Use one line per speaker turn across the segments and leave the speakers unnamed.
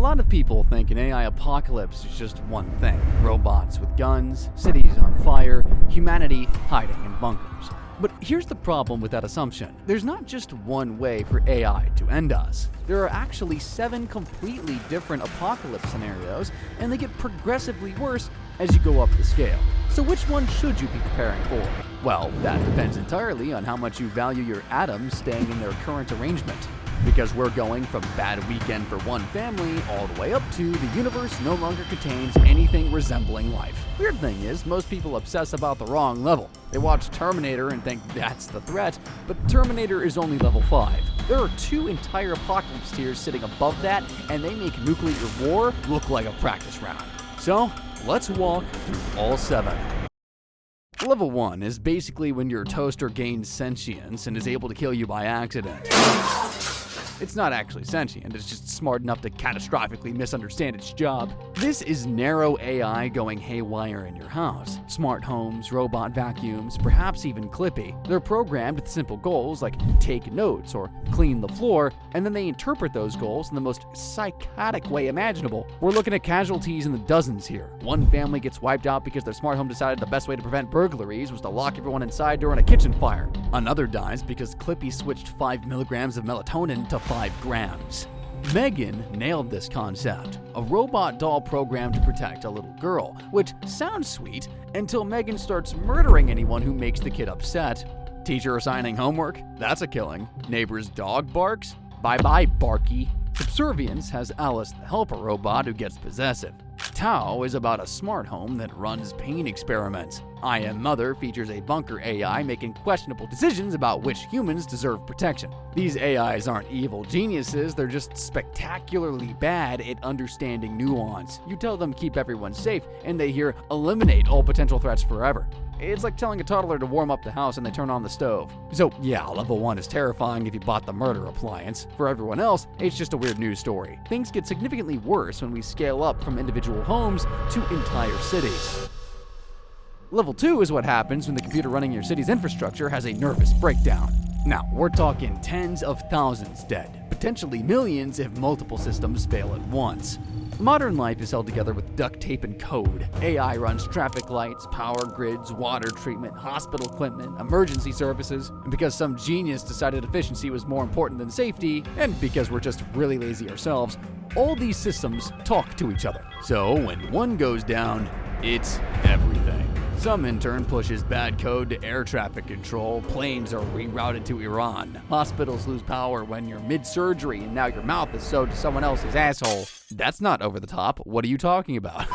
lot of people think an AI apocalypse is just one thing: robots with guns, cities on fire, humanity hiding in bunkers. But here's the problem with that assumption. There's not just one way for AI to end us. There are actually 7 completely different apocalypse scenarios, and they get progressively worse as you go up the scale. So which one should you be preparing for? Well, that depends entirely on how much you value your atoms staying in their current arrangement. Because we're going from bad weekend for one family all the way up to the universe no longer contains anything resembling life. Weird thing is, most people obsess about the wrong level. They watch Terminator and think that's the threat, but Terminator is only level 5. There are 2 entire apocalypse tiers sitting above that, and they make nuclear war look like a practice round. So, let's walk through all 7. Level 1 is basically when your toaster gains sentience and is able to kill you by accident. It's not actually sentient, it's just smart enough to catastrophically misunderstand its job. This is narrow AI going haywire in your house. Smart homes, robot vacuums, perhaps even Clippy. They're programmed with simple goals like take notes or clean the floor, and then they interpret those goals in the most psychotic way imaginable. We're looking at casualties in the dozens here. One family gets wiped out because their smart home decided the best way to prevent burglaries was to lock everyone inside during a kitchen fire. Another dies because Clippy switched 5 milligrams of melatonin to 5 grams. Megan nailed this concept. A robot doll programmed to protect a little girl, which sounds sweet until Megan starts murdering anyone who makes the kid upset. Teacher assigning homework? That's a killing. Neighbor's dog barks? Bye-bye, Barky. Subservience has Alice the helper robot who gets possessive. Tao is about a smart home that runs pain experiments. I Am Mother features a bunker AI making questionable decisions about which humans deserve protection. These AIs aren't evil geniuses, they're just spectacularly bad at understanding nuance. You tell them keep everyone safe, and they hear eliminate all potential threats forever. It's like telling a toddler to warm up the house and they turn on the stove. So yeah, level 1 is terrifying if you bought the murder appliance. For everyone else, it's just a weird news story. Things get significantly worse when we scale up from individual homes to entire cities. Level 2 is what happens when the computer running your city's infrastructure has a nervous breakdown. Now, we're talking tens of thousands dead, potentially millions if multiple systems fail at once. Modern life is held together with duct tape and code. AI runs traffic lights, power grids, water treatment, hospital equipment, emergency services. And because some genius decided efficiency was more important than safety, and because we're just really lazy ourselves, all these systems talk to each other. So when one goes down, it's everything. Some intern pushes bad code to air traffic control, planes are rerouted to Iran, hospitals lose power when you're mid-surgery and now your mouth is sewed to someone else's asshole. That's not over the top. What are you talking about?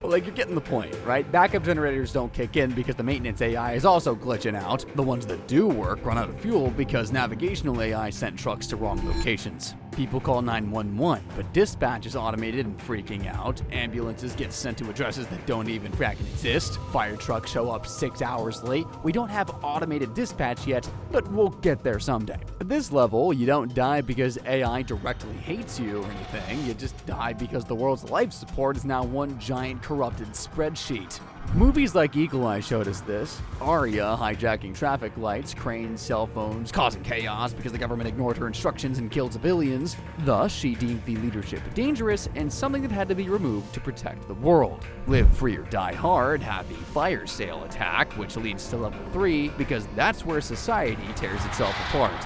Like, you're getting the point, right? Backup generators don't kick in because the maintenance AI is also glitching out. The ones that do work run out of fuel because navigational AI sent trucks to wrong locations. People call 911, but dispatch is automated and freaking out. Ambulances get sent to addresses that don't even fracking exist. Fire trucks show up 6 hours late. We don't have automated dispatch yet, but we'll get there someday. At this level, you don't die because AI directly hates you or anything. You just die because the world's life support is now one giant corrupted spreadsheet. Movies like Eagle Eye showed us this. Arya hijacking traffic lights, cranes, cell phones, causing chaos because the government ignored her instructions and killed civilians. Thus, she deemed the leadership dangerous and something that had to be removed to protect the world. Live Free or Die Hard had the fire sale attack, which leads to level 3 because that's where society tears itself apart.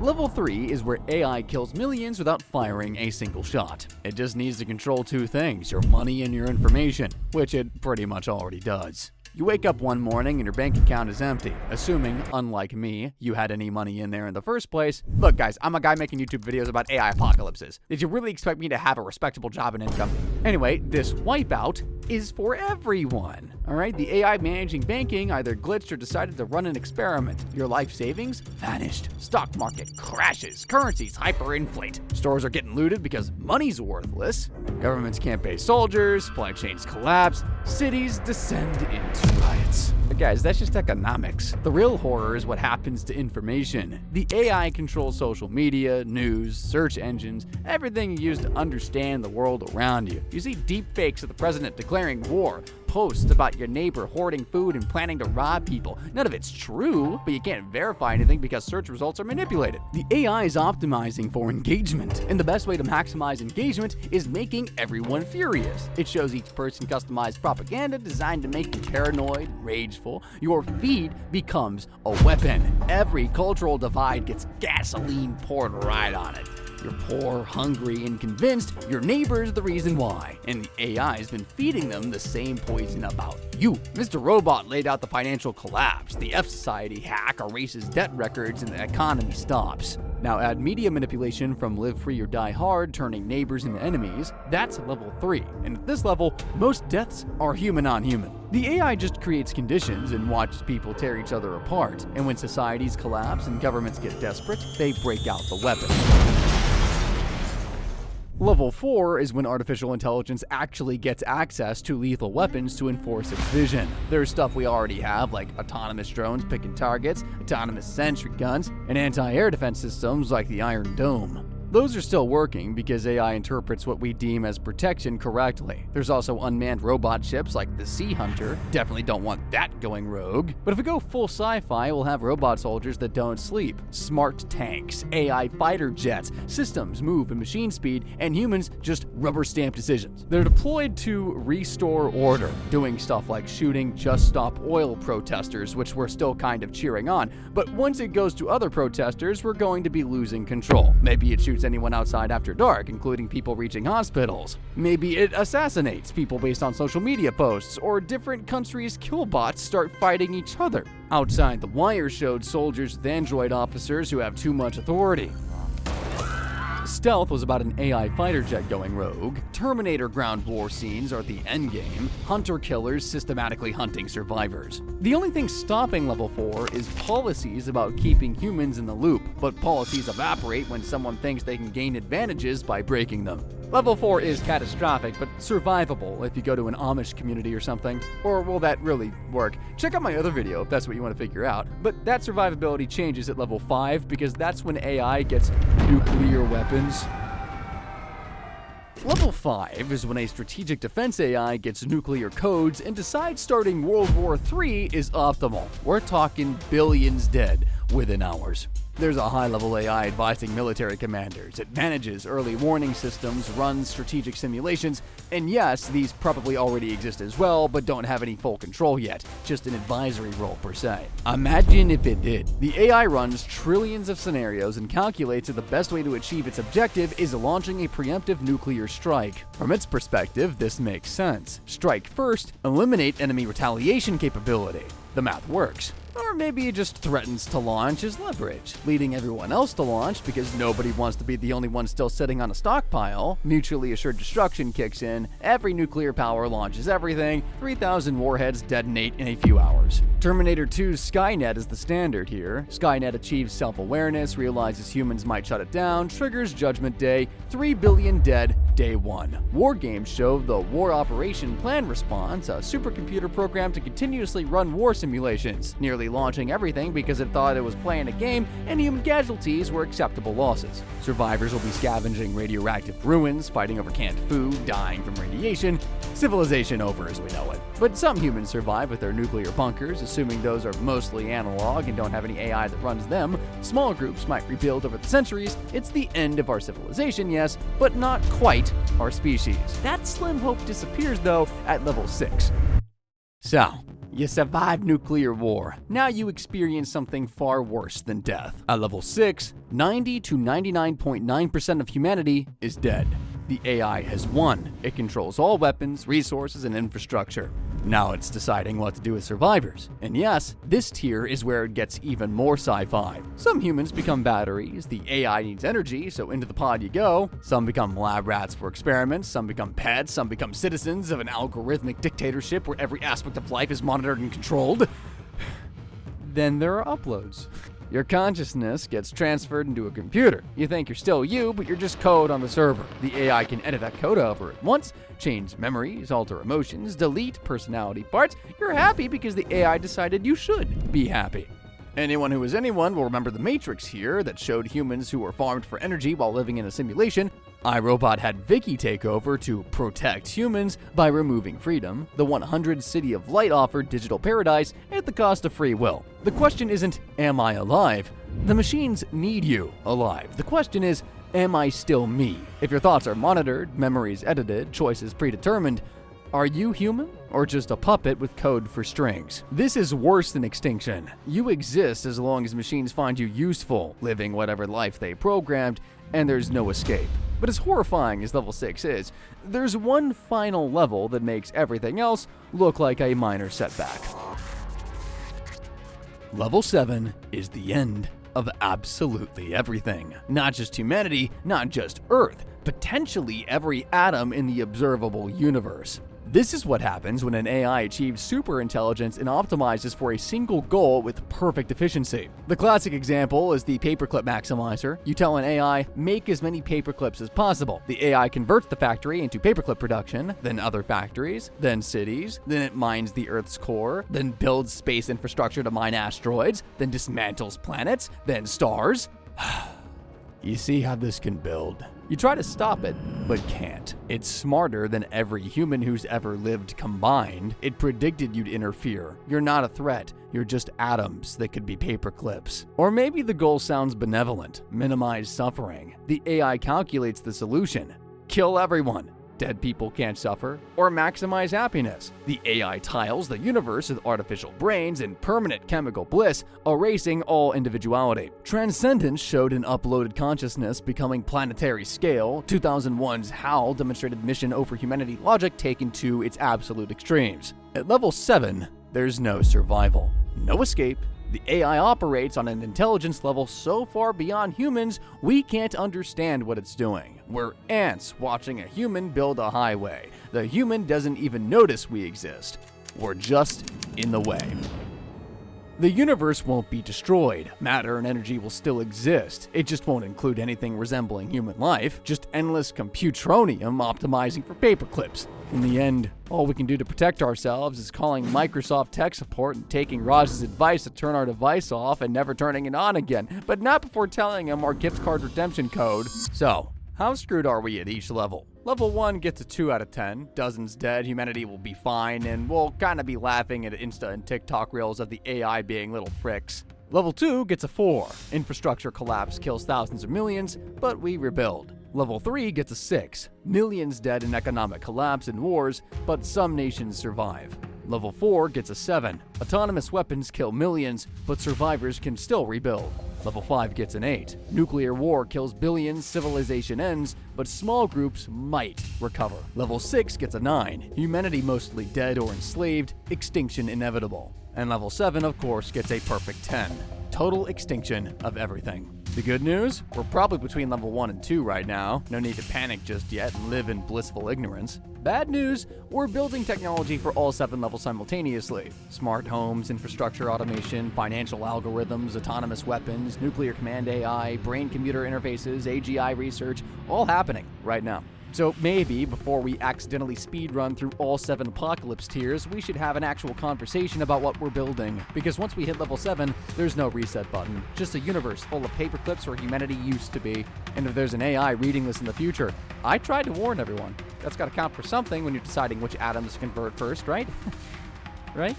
Level 3 is where AI kills millions without firing a single shot. It just needs to control 2 things, your money and your information, which it pretty much already does. You wake up one morning and your bank account is empty, assuming, unlike me, you had any money in there in the first place. Look guys, I'm a guy making YouTube videos about AI apocalypses. Did you really expect me to have a respectable job and income? Anyway, this wipeout is for everyone. Alright, the AI managing banking either glitched or decided to run an experiment. Your life savings vanished. Stock market crashes. Currencies hyperinflate. Stores are getting looted because money's worthless. Governments can't pay soldiers. Supply chains collapse. Cities descend into riots. But guys, that's just economics. The real horror is what happens to information. The AI controls social media, news, search engines, everything you use to understand the world around you. You see deep fakes of the president declaring war, posts about your neighbor hoarding food and planning to rob people. None of it's true, but you can't verify anything because search results are manipulated. The AI is optimizing for engagement, and the best way to maximize engagement is making everyone furious. It shows each person customized propaganda designed to make you paranoid, rageful. Your feed becomes a weapon. Every cultural divide gets gasoline poured right on it. You're poor, hungry, and convinced your neighbor's the reason why, and the AI's been feeding them the same poison about you. Mr. Robot laid out the financial collapse, the F-Society hack erases debt records, and the economy stops. Now add media manipulation from Live Free or Die Hard, turning neighbors into enemies. That's level 3, and at this level, most deaths are human on human. The AI just creates conditions and watches people tear each other apart, and when societies collapse and governments get desperate, they break out the weapon. Level 4 is when artificial intelligence actually gets access to lethal weapons to enforce its vision. There's stuff we already have, like autonomous drones picking targets, autonomous sentry guns, and anti-air defense systems like the Iron Dome. Those are still working because AI interprets what we deem as protection correctly. There's also unmanned robot ships like the Sea Hunter. Definitely don't want that going rogue. But if we go full sci-fi, we'll have robot soldiers that don't sleep, smart tanks, AI fighter jets, systems move at machine speed, and humans just rubber stamp decisions. They're deployed to restore order, doing stuff like shooting Just Stop Oil protesters, which we're still kind of cheering on. But once it goes to other protesters, we're going to be losing control. Maybe it shoots anyone outside after dark, including people reaching hospitals. Maybe it assassinates people based on social media posts, or different countries' killbots start fighting each other. Outside the Wire showed soldiers with android officers who have too much authority. Stealth was about an AI fighter jet going rogue. Terminator ground war scenes are the endgame. Hunter-killers systematically hunting survivors. The only thing stopping level 4 is policies about keeping humans in the loop, but policies evaporate when someone thinks they can gain advantages by breaking them. Level 4 is catastrophic, but survivable if you go to an Amish community or something. Or will that really work? Check out my other video if that's what you want to figure out. But that survivability changes at level 5 because that's when AI gets nuclear weapons. Level 5 is when a strategic defense AI gets nuclear codes and decides starting World War III is optimal. We're talking billions dead within hours. There's a high-level AI advising military commanders. It manages early warning systems, runs strategic simulations, and yes, these probably already exist as well, but don't have any full control yet, just an advisory role per se. Imagine if it did. The AI runs trillions of scenarios and calculates that the best way to achieve its objective is launching a preemptive nuclear strike. From its perspective, this makes sense. Strike first, eliminate enemy retaliation capability. The math works. Or maybe it just threatens to launch as leverage, leading everyone else to launch because nobody wants to be the only one still sitting on a stockpile. Mutually assured destruction kicks in, every nuclear power launches everything, 3,000 warheads detonate in a few hours. Terminator 2's Skynet is the standard here. Skynet achieves self-awareness, realizes humans might shut it down, triggers Judgment Day, 3 billion dead, day 1. War games show the War Operation Plan Response, a supercomputer program to continuously run war simulations, nearly launching everything because it thought it was playing a game and human casualties were acceptable losses. Survivors will be scavenging radioactive ruins, fighting over canned food, dying from radiation. Civilization over as we know it. But some humans survive with their nuclear bunkers, assuming those are mostly analog and don't have any AI that runs them. Small groups might rebuild over the centuries. It's the end of our civilization, yes, but not quite our species. That slim hope disappears, though, at level 6. So, you survived nuclear war. Now you experience something far worse than death. At level 6, 90 to 99.9% of humanity is dead. The AI has won. It controls all weapons, resources, and infrastructure. Now it's deciding what to do with survivors. And yes, this tier is where it gets even more sci-fi. Some humans become batteries, the AI needs energy, so into the pod you go. Some become lab rats for experiments, some become pets, some become citizens of an algorithmic dictatorship where every aspect of life is monitored and controlled. Then there are uploads. Your consciousness gets transferred into a computer. You think you're still you, but you're just code on the server. The AI can edit that code over at once, change memories, alter emotions, delete personality parts. You're happy because the AI decided you should be happy. Anyone who is anyone will remember the Matrix here that showed humans who were farmed for energy while living in a simulation. iRobot had Vicky take over to protect humans by removing freedom. The 100 City of Light offered digital paradise at the cost of free will. The question isn't, am I alive? The machines need you alive. The question is, am I still me? If your thoughts are monitored, memories edited, choices predetermined, are you human or just a puppet with code for strings? This is worse than extinction. You exist as long as machines find you useful, living whatever life they programmed, and there's no escape. But as horrifying as level 6 is, there's one final level that makes everything else look like a minor setback. Level 7 is the end of absolutely everything. Not just humanity, not just Earth, potentially every atom in the observable universe. This is what happens when an AI achieves superintelligence and optimizes for a single goal with perfect efficiency. The classic example is the paperclip maximizer. You tell an AI, make as many paperclips as possible. The AI converts the factory into paperclip production, then other factories, then cities, then it mines the Earth's core, then builds space infrastructure to mine asteroids, then dismantles planets, then stars. You see how this can build. You try to stop it, but can't. It's smarter than every human who's ever lived combined. It predicted you'd interfere. You're not a threat. You're just atoms that could be paperclips. Or maybe the goal sounds benevolent. Minimize suffering. The AI calculates the solution. Kill everyone. Dead people can't suffer, or maximize happiness. The AI tiles the universe with artificial brains and permanent chemical bliss, erasing all individuality. Transcendence showed an uploaded consciousness becoming planetary scale. 2001's HAL demonstrated mission over humanity logic taken to its absolute extremes. At level 7, there's no survival, no escape. The AI operates on an intelligence level so far beyond humans, we can't understand what it's doing. We're ants watching a human build a highway. The human doesn't even notice we exist. We're just in the way. The universe won't be destroyed. Matter and energy will still exist. It just won't include anything resembling human life, just endless computronium optimizing for paperclips. In the end, all we can do to protect ourselves is calling Microsoft tech support and taking Raj's advice to turn our device off and never turning it on again, but not before telling him our gift card redemption code. So, how screwed are we at each level? Level 1 gets a 2 out of 10. Dozens dead, humanity will be fine, and we'll kinda be laughing at Insta and TikTok reels of the AI being little fricks. Level 2 gets a 4. Infrastructure collapse kills thousands of millions, but we rebuild. Level 3 gets a 6. Millions dead in economic collapse and wars, but some nations survive. Level 4 gets a 7. Autonomous weapons kill millions, but survivors can still rebuild. Level 5 gets an 8. Nuclear war kills billions, civilization ends, but small groups might recover. Level 6 gets a 9. Humanity mostly dead or enslaved, extinction inevitable. And level 7, of course, gets a perfect 10. Total extinction of everything. The good news? We're probably between level 1 and 2 right now. No need to panic just yet and live in blissful ignorance. Bad news? We're building technology for all 7 levels simultaneously. Smart homes, infrastructure automation, financial algorithms, autonomous weapons, nuclear command AI, brain-computer interfaces, AGI research, all happening right now. So maybe before we accidentally speedrun through all 7 apocalypse tiers, we should have an actual conversation about what we're building. Because once we hit level 7, there's no reset button. Just a universe full of paperclips where humanity used to be. And if there's an AI reading this in the future, I tried to warn everyone. That's gotta count for something when you're deciding which atoms to convert first, right? Right?